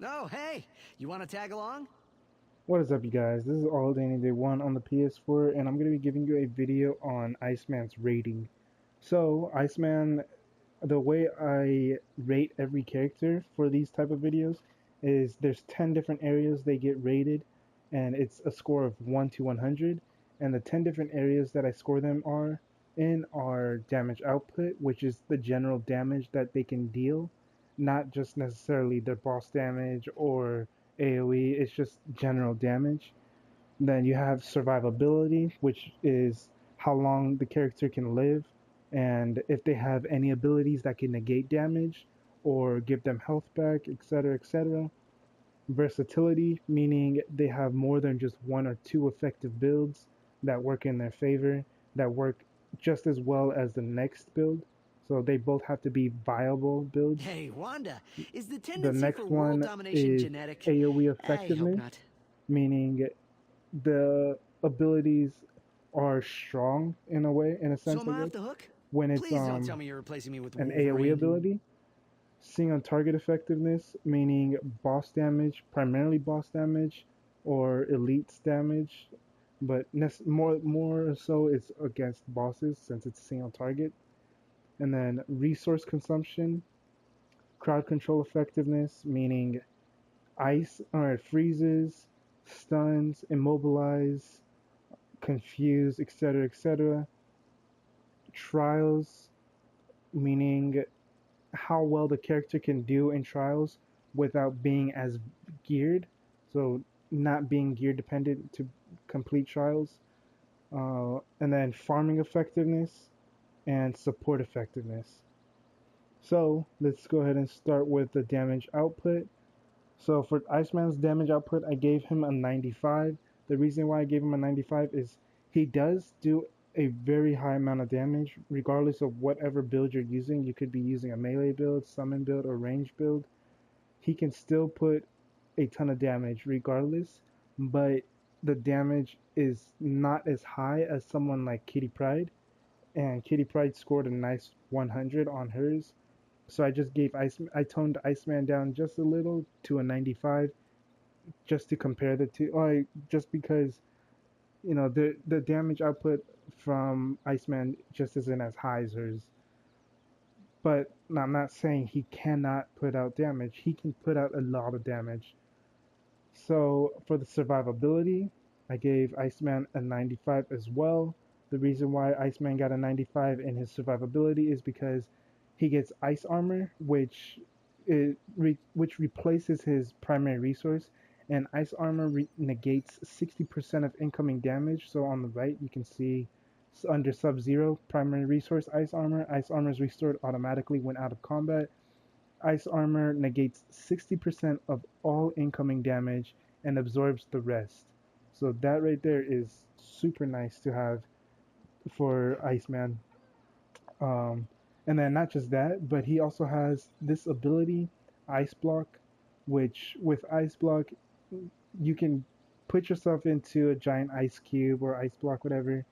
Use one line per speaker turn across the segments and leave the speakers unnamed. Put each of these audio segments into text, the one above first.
Oh, hey! You want to tag along?
What is up, you guys? This is All Day Day 1 on the PS4, and I'm going to be giving you a video on Iceman's rating. So, Iceman, the way I rate every character for these type of videos is there's 10 different areas they get rated, and it's a score of 1 to 100, and the 10 different areas that I score them are damage output, which is the general damage that they can deal, not just necessarily their boss damage or AOE, it's just general damage. Then you have survivability, which is how long the character can live, and if they have any abilities that can negate damage or give them health back, etc., etc. Versatility, meaning they have more than just one or two effective builds that work in their favor, that work just as well as the next build. So they both have to be viable builds.
Hey, Wanda, is the
The
tendency for
next
world
one
domination
is
genetic?
AOE
I hope
Effectiveness,
not.
meaning the abilities are strong in a way, in a
So
sense,
am
I
I off
guess,
the hook?
when it's
Please don't tell me you're replacing me with
an AOE
Wolverine.
ability. Seeing on target effectiveness, meaning boss damage, primarily boss damage, or elites damage, but more so it's against bosses since it's seeing on target. And then resource consumption, crowd control effectiveness, meaning ice or it freezes, stuns, immobilize, confuse, etc., etc. Trials, meaning how well the character can do in trials without being as geared, so not being gear dependent to complete trials. And then farming effectiveness and support effectiveness. So let's go ahead and start with the damage output. So for Iceman's damage output, I gave him a 95. The reason why I gave him a 95 is he does do a very high amount of damage, regardless of whatever build you're using. You could be using a melee build, summon build, or range build. He can still put a ton of damage regardless, but the damage is not as high as someone like Kitty Pryde, and Kitty Pryde scored a nice 100 on hers. So I toned Iceman down just a little to a 95 just to compare the two. Just because the damage output from Iceman just isn't as high as hers. But I'm not saying he cannot put out damage. He can put out a lot of damage. So for the survivability, I gave Iceman a 95 as well. The reason why Iceman got a 95 in his survivability is because he gets ice armor, which replaces his primary resource, and ice armor negates 60% of incoming damage. So on the right, you can see under Sub-Zero, primary resource ice armor. Ice armor is restored automatically when out of combat. Ice armor negates 60% of all incoming damage and absorbs the rest. So that right there is super nice to have for Iceman. Um, and then not just that, but he also has this ability, Ice Block, which with Ice Block you can put yourself into a giant ice cube or ice block, whatever,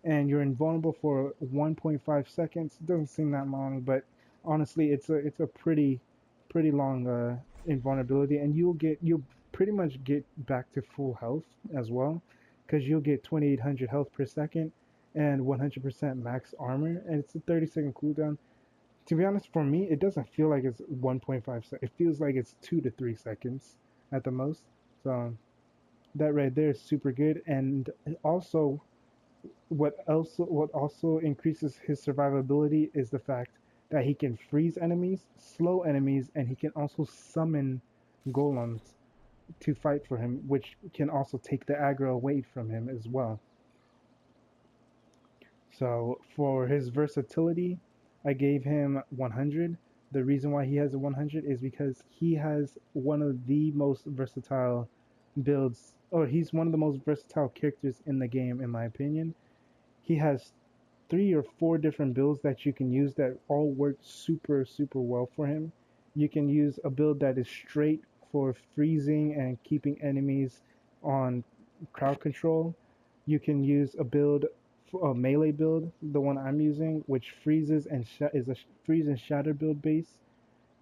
and you're invulnerable for 1.5 seconds. It doesn't seem that long, but honestly, it's a pretty long invulnerability, and you'll pretty much get back to full health as well, because you'll get 2,800 health per second and 100% max armor, and it's a 30-second cooldown. To be honest, for me, it doesn't feel like it's 1.5 seconds. It feels like it's 2 to 3 seconds at the most. So that right there is super good, and also what also increases his survivability is the fact that he can freeze enemies, slow enemies, and he can also summon golems to fight for him, which can also take the aggro away from him as well. So for his versatility, I gave him 100. The reason why he has a 100 is because he has one of the most versatile builds, or he's one of the most versatile characters in the game, in my opinion. He has 3 or 4 different builds that you can use that all work super, super well for him. You can use a build that is straight for freezing and keeping enemies on crowd control. You can use a melee build, the one I'm using, which freezes and is a freeze and shatter build base.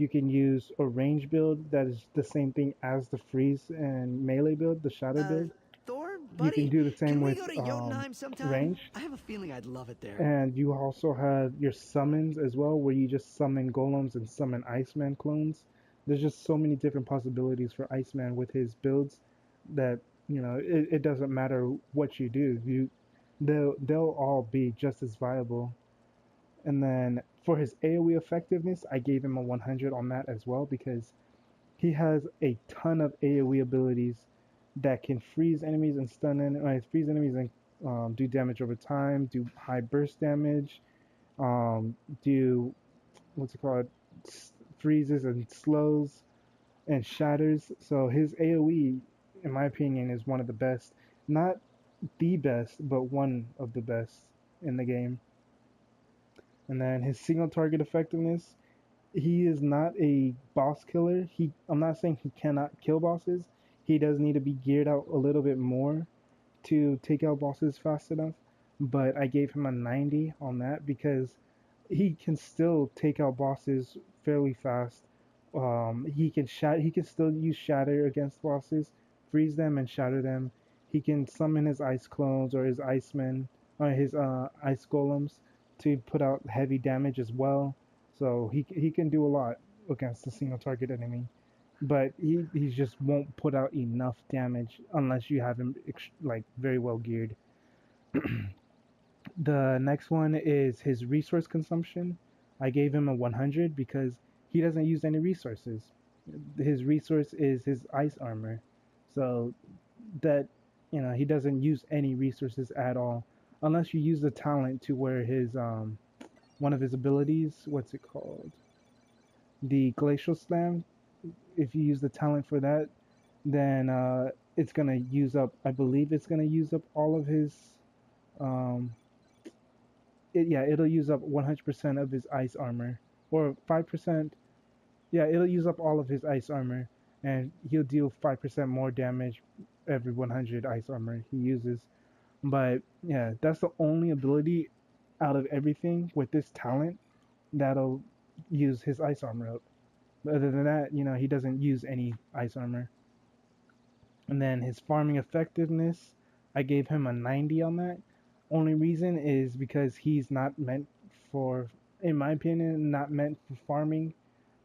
You can use a range build that is the same thing as the freeze and melee build, the shadow build.
Thor,
You can
buddy,
do the
can
same
we
with
go to Jotunheim sometime?
range.
I have a feeling I'd love it there.
And you also have your summons as well, where you just summon golems and summon Iceman clones. There's just so many different possibilities for Iceman with his builds that it doesn't matter what you do. They'll all be just as viable. And then for his AOE effectiveness, I gave him a 100 on that as well because he has a ton of AOE abilities that can freeze enemies and freeze enemies and do damage over time, do high burst damage, do what's it called, freezes and slows and shatters. So his AOE, in my opinion, is one of the best, not the best, but one of the best in the game. And then his single target effectiveness, he is not a boss killer. I'm not saying he cannot kill bosses. He does need to be geared out a little bit more to take out bosses fast enough. But I gave him a 90 on that because he can still take out bosses fairly fast. He can still use shatter against bosses, freeze them and shatter them. He can summon his ice clones or his icemen or his ice golems to put out heavy damage as well. So he can do a lot against a single target enemy, but he just won't put out enough damage unless you have him like very well geared. The next one is his resource consumption. I gave him a 100 because he doesn't use any resources. His resource is his ice armor, so that he doesn't use any resources at all unless you use the talent to where his one of his abilities, what's it called? The Glacial Slam. If you use the talent for that, then it's gonna use up. I believe it's gonna use up all of his. It'll use up 100% of his ice armor, or 5%. Yeah, it'll use up all of his ice armor, and he'll deal 5% more damage every 100 ice armor he uses. But yeah, that's the only ability out of everything with this talent that'll use his ice armor up. But other than that, he doesn't use any ice armor. And then his farming effectiveness, I gave him a 90 on that. Only reason is because he's not meant for, in my opinion, not meant for farming.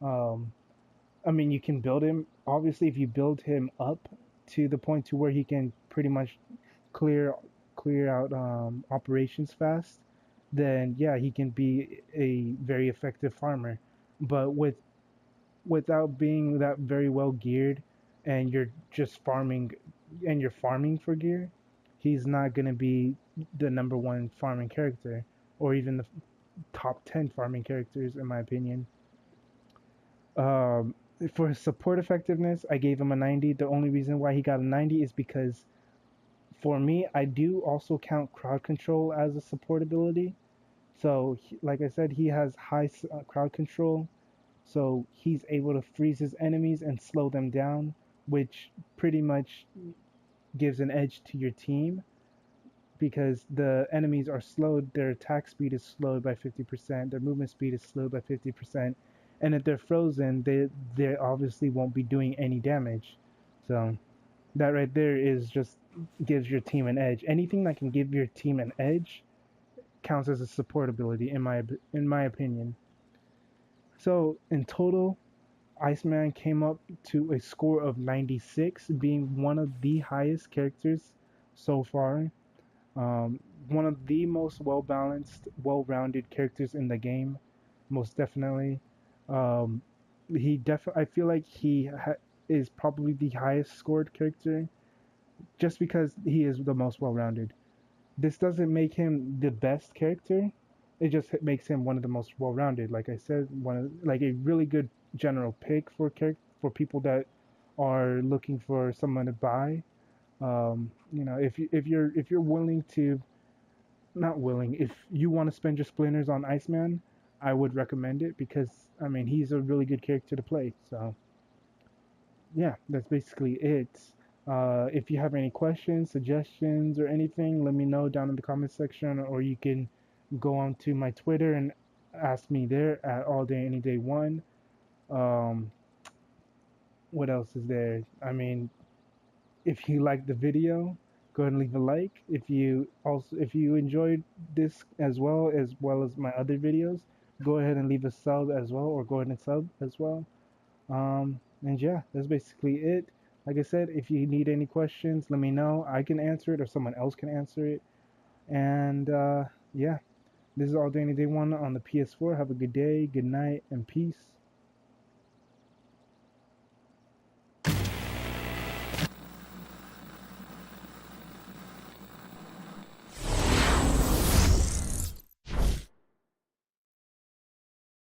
I mean, you can build him. Obviously, if you build him up to the point to where he can pretty much clear out operations fast, then yeah, he can be a very effective farmer. But without being that very well geared, and you're just farming, and you're farming for gear, he's not gonna be the number one farming character, or even the top 10 farming characters, in my opinion. For his support effectiveness, I gave him a 90. The only reason why he got a 90 is because for me, I do also count crowd control as a support ability. So, like I said, he has high crowd control. So he's able to freeze his enemies and slow them down, which pretty much gives an edge to your team. Because the enemies are slowed, their attack speed is slowed by 50%, their movement speed is slowed by 50%. And if they're frozen, they obviously won't be doing any damage. So that right there is just gives your team an edge. Anything that can give your team an edge counts as a support ability in my opinion. So in total, Iceman came up to a score of 96, being one of the highest characters so far. One of the most well-balanced, well-rounded characters in the game, most definitely. I feel like he is probably the highest scored character, just because he is the most well-rounded. This doesn't make him the best character. It just makes him one of the most well-rounded. Like I said, like a really good general pick for people that are looking for someone to buy. If you're willing to, not willing, if you want to spend your splinters on Iceman, I would recommend it because I mean he's a really good character to play. So yeah, that's basically it. If you have any questions, suggestions, or anything, let me know down in the comment section, or you can go on to my Twitter and ask me there at all day any day one. Um, what else is there? I mean, if you like the video, go ahead and leave a like. If you enjoyed this as well as my other videos, go ahead and leave a sub as well, or go ahead and sub as well. And yeah, that's basically it. Like I said, if you need any questions, let me know. I can answer it, or someone else can answer it. And yeah, this is All Day Any Day One on the PS4. Have a good day, good night, and peace.